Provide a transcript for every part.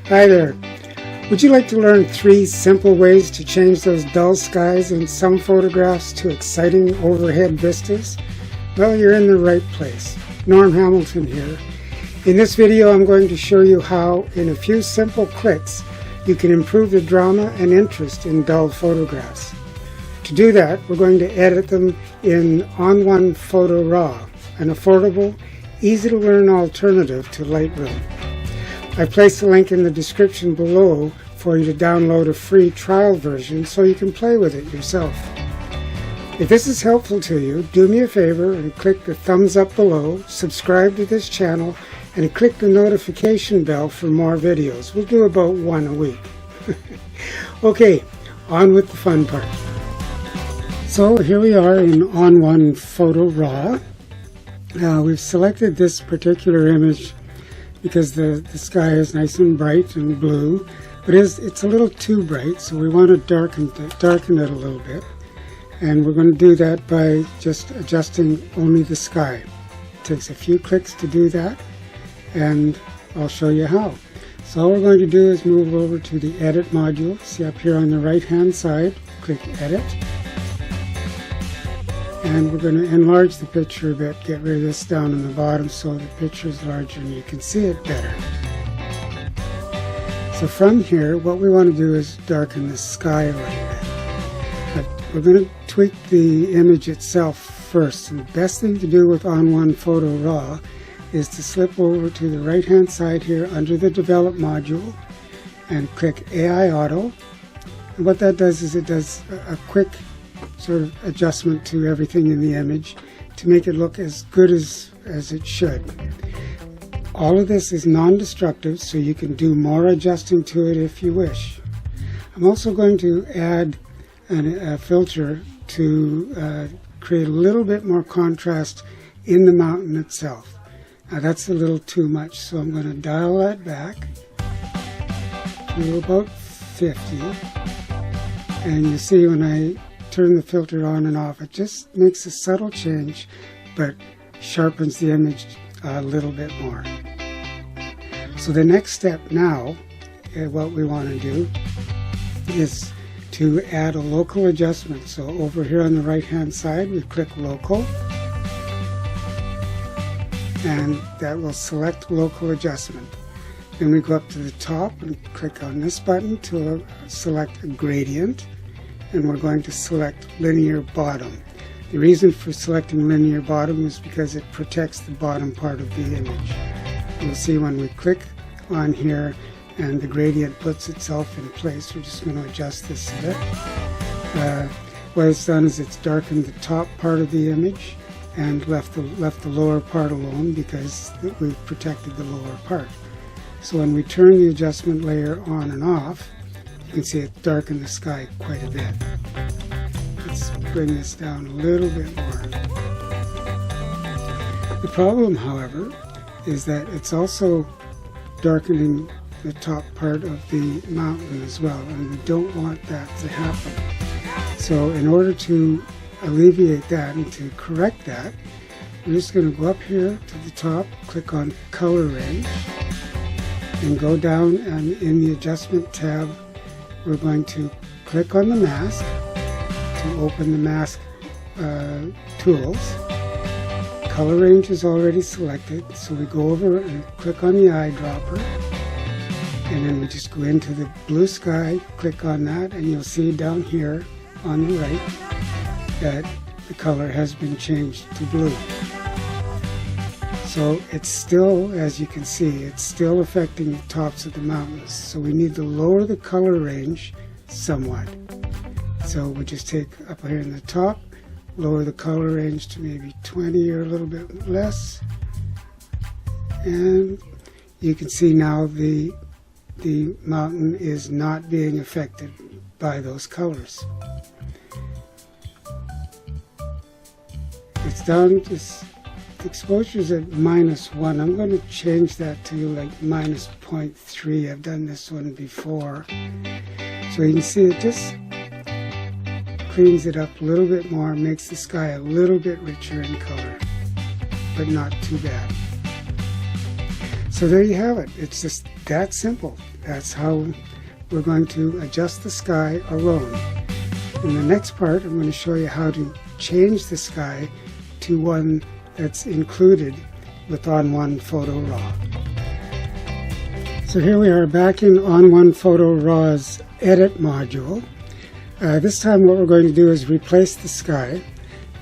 Hi there. Would you like to learn 3 simple ways to change those dull skies in some photographs to exciting overhead vistas? Well, you're in the right place. Norm Hamilton here. In this video, I'm going to show you how, in a few simple clicks, you can improve the drama and interest in dull photographs. To do that, we're going to edit them in ON1 Photo Raw, an affordable, easy-to-learn alternative to Lightroom. I've placed a link in the description below for you to download a free trial version so you can play with it yourself. If this is helpful to you, do me a favor and click the thumbs up below, subscribe to this channel, and click the notification bell for more videos. We'll do about 1 a week. Okay, on with the fun part. So here we are in ON1 Photo Raw. We've selected this particular image because the sky is nice and bright and blue, but it's a little too bright, so we want to darken it a little bit. And we're going to do that by just adjusting only the sky. It takes a few clicks to do that, and I'll show you how. So all we're going to do is move over to the Edit module. See up here on the right hand side, click Edit. And we're going to enlarge the picture a bit, get rid of this down in the bottom so the picture is larger and you can see it better. So from here, what we want to do is darken the sky a little bit. But we're going to tweak the image itself first. And the best thing to do with ON1 Photo Raw is to slip over to the right hand side here under the Develop module and click AI Auto. And what that does is it does a quick sort of adjustment to everything in the image to make it look as good as it should. All of this is non-destructive, so you can do more adjusting to it if you wish. I'm also going to add a filter to create a little bit more contrast in the mountain itself. Now that's a little too much, so I'm going to dial that back to about 50. And you see when I turn the filter on and off, it just makes a subtle change but sharpens the image a little bit more. So the next step now, what we want to do is to add a local adjustment. So over here on the right hand side, we click Local, and that will select Local Adjustment. Then we go up to the top and click on this button to select a gradient. And we're going to select Linear Bottom. The reason for selecting Linear Bottom is because it protects the bottom part of the image. You'll see when we click on here and the gradient puts itself in place. We're just going to adjust this a bit. What it's done is it's darkened the top part of the image and left the lower part alone because we've protected the lower part. So when we turn the adjustment layer on and off, you can see it darkened the sky quite a bit. Let's bring this down a little bit more. The problem, however, is that it's also darkening the top part of the mountain as well, and we don't want that to happen. So in order to alleviate that and to correct that, we're just going to go up here to the top, click on Color Range, and go down, and in the Adjustment tab, we're going to click on the mask to open the mask tools. Color range is already selected, so we go over and click on the eyedropper, and then we just go into the blue sky, click on that, and you'll see down here on the right that the color has been changed to blue. So it's still, as you can see, it's still affecting the tops of the mountains. So we need to lower the color range somewhat. So we just take up here in the top, lower the color range to maybe 20 or a little bit less. And you can see now the mountain is not being affected by those colors. It's down to exposure is at -1. I'm going to change that to like -0.3. I've done this one before. So you can see it just cleans it up a little bit more, makes the sky a little bit richer in color, but not too bad. So there you have it. It's just that simple. That's how we're going to adjust the sky alone. In the next part, I'm going to show you how to change the sky to one that's included with ON1 Photo Raw. So here we are back in ON1 Photo Raw's Edit module. This time what we're going to do is replace the sky.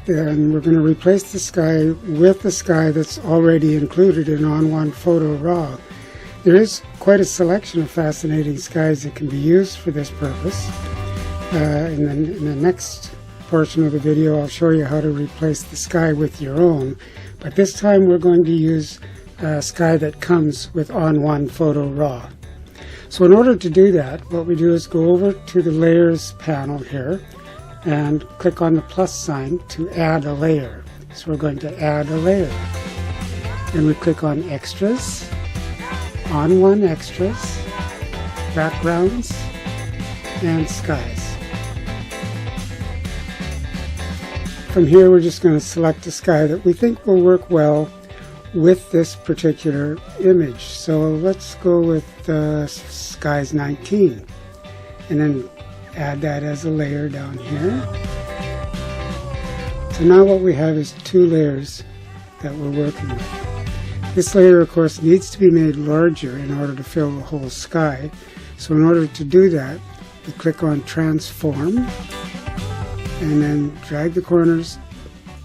And we're going to replace the sky with the sky that's already included in ON1 Photo Raw. There is quite a selection of fascinating skies that can be used for this purpose. In the next portion of the video, I'll show you how to replace the sky with your own. But this time we're going to use a sky that comes with ON1 Photo Raw. So in order to do that, what we do is go over to the Layers panel here and click on the plus sign to add a layer. So we're going to add a layer. Then we click on Extras, ON1 Extras, Backgrounds, and Skies. From here we're just going to select a sky that we think will work well with this particular image. So let's go with Skies 19 and then add that as a layer down here. So now what we have is two layers that we're working with. This layer, of course, needs to be made larger in order to fill the whole sky. So in order to do that, we click on Transform and then drag the corners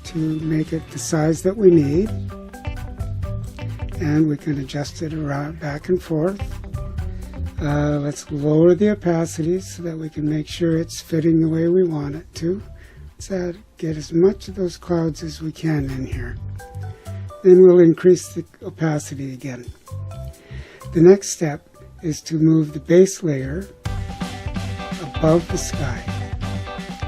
to make it the size that we need. And we can adjust it around back and forth. Let's lower the opacity so that we can make sure it's fitting the way we want it to. Let's get as much of those clouds as we can in here. Then we'll increase the opacity again. The next step is to move the base layer above the sky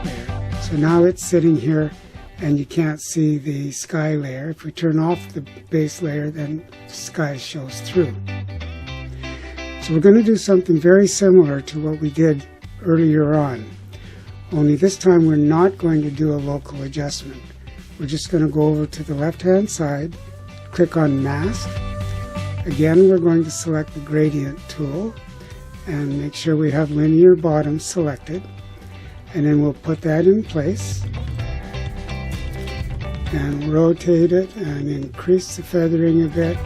layer. So now it's sitting here and you can't see the sky layer. If we turn off the base layer, then the sky shows through. So we're going to do something very similar to what we did earlier on, only this time we're not going to do a local adjustment. We're just going to go over to the left hand side, click on Mask. Again, we're going to select the Gradient tool and make sure we have Linear Bottom selected, and then we'll put that in place and rotate it and increase the feathering a bit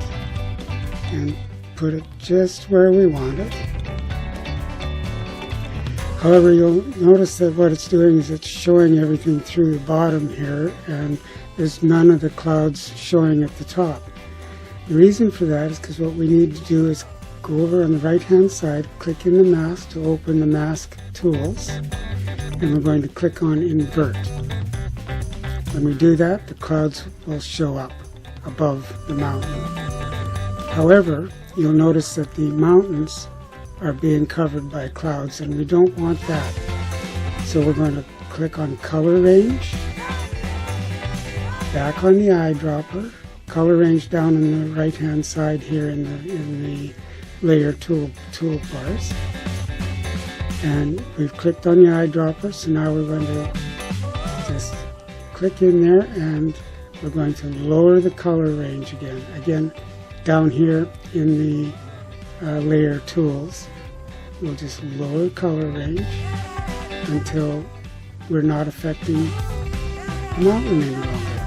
and put it just where we want it. However, you'll notice that what it's doing is it's showing everything through the bottom here, and there's none of the clouds showing at the top. The reason for that is because what we need to do is go over on the right hand side, click in the mask to open the mask tools, and we're going to click on Invert. When we do that, the clouds will show up above the mountain. However, you'll notice that the mountains are being covered by clouds, and we don't want that. So we're going to click on Color Range, back on the eyedropper, Color Range down on the right hand side here in the Layer toolbars. And we've clicked on the eyedropper, so now we're going to just click in there and we're going to lower the color range again. Again, down here in the layer tools, we'll just lower color range until we're not affecting the mountain any longer.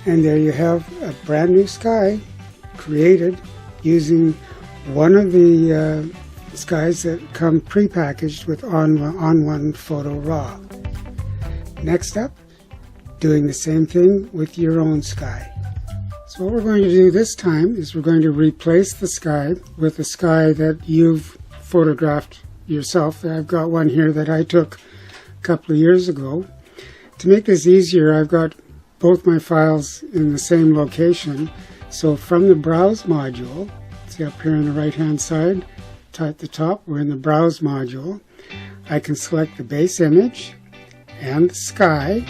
And there you have a brand new sky created using one of the skies that come pre-packaged with ON1 Photo Raw. Next up, doing the same thing with your own sky. So what we're going to do this time is we're going to replace the sky with a sky that you've photographed yourself. I've got one here that I took a couple of years ago. To make this easier, I've got both my files in the same location. So from the Browse module, see up here on the right hand side, at the top, we're in the Browse module. I can select the base image and the sky,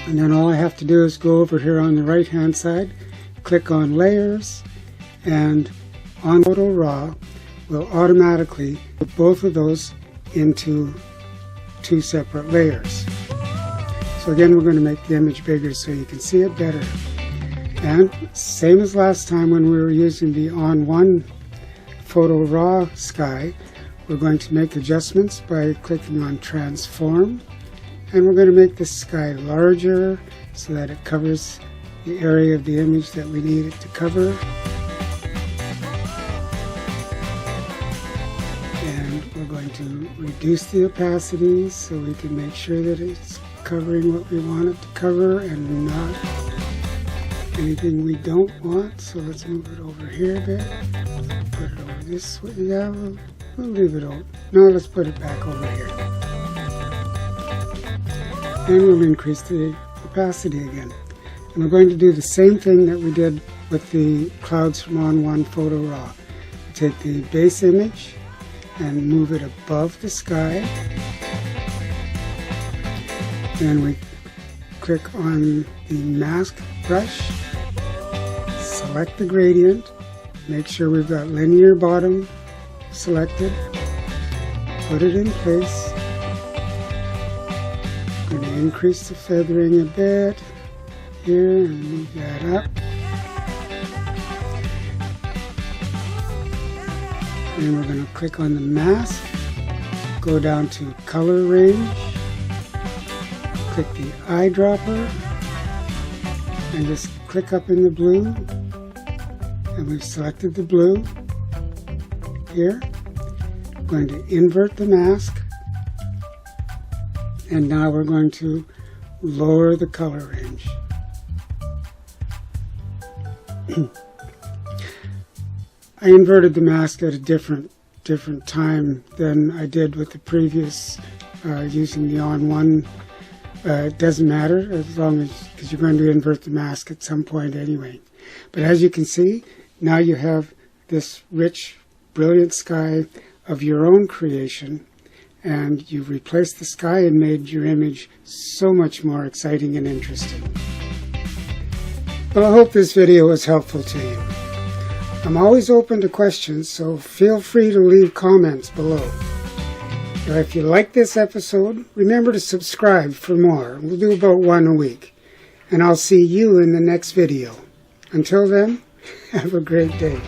and then all I have to do is go over here on the right hand side, click on Layers, and ON Photo Raw will automatically put both of those into two separate layers. So again, we're going to make the image bigger so you can see it better. And same as last time when we were using the ON1 Photo Raw sky, we're going to make adjustments by clicking on Transform, and we're going to make the sky larger so that it covers the area of the image that we need it to cover. And we're going to reduce the opacity so we can make sure that it's covering what we want it to cover and not anything we don't want. So let's move it over here a bit. Put it over this way. Yeah, we'll leave it out. No, let's put it back over here. And we'll increase the opacity again. And we're going to do the same thing that we did with the clouds from ON1 Photo Raw. Take the base image and move it above the sky. Then we click on the mask brush, select the gradient, make sure we've got linear bottom selected, put it in place. I'm going to increase the feathering a bit here and move that up. And we're going to click on the mask, go down to color range, click the eyedropper, and just click up in the blue. And we've selected the blue here. I'm going to invert the mask, and now we're going to lower the color range. I inverted the mask at a different time than I did with the previous using the ON1. It doesn't matter as long as, because you're going to invert the mask at some point anyway. But as you can see, now you have this rich, brilliant sky of your own creation, and you've replaced the sky and made your image so much more exciting and interesting. Well, I hope this video was helpful to you. I'm always open to questions, so feel free to leave comments below. Now, if you like this episode, remember to subscribe for more. We'll do about one a week. And I'll see you in the next video. Until then, have a great day.